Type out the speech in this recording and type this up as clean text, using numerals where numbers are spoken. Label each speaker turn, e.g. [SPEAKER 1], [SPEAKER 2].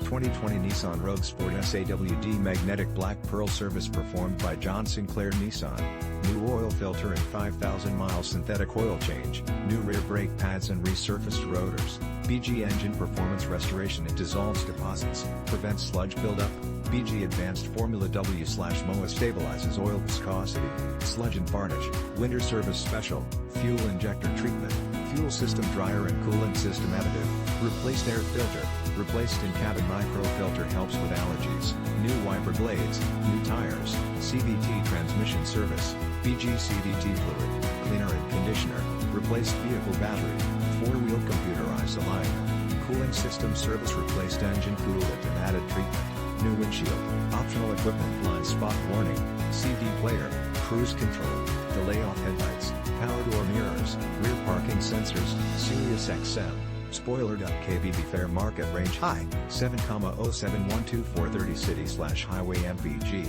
[SPEAKER 1] 2020 Nissan Rogue Sport SAWD Magnetic Black Pearl Service performed by John Sinclair Nissan. New oil filter and 5,000 miles synthetic oil change, new rear brake pads and resurfaced rotors. BG engine performance restoration. It dissolves deposits, prevents sludge buildup. BG Advanced Formula W/MOA stabilizes oil viscosity, sludge and varnish. Winter service special, fuel injector treatment, fuel system dryer and coolant system additive, replaced air filter, replaced in-cabin microfilter helps with allergies, new wiper blades, new tires, CVT transmission service, BG CVT fluid, cleaner and conditioner, replaced vehicle battery, 4-wheel computerized alignment, cooling system service, replaced engine coolant and added treatment, new windshield, optional equipment, blind spot warning, CD player, cruise control, delay off headlights, power door mirrors, rear parking sensors, Sirius XM. Spoiler. KBB fair market range high 7,0712430 city/highway MPG.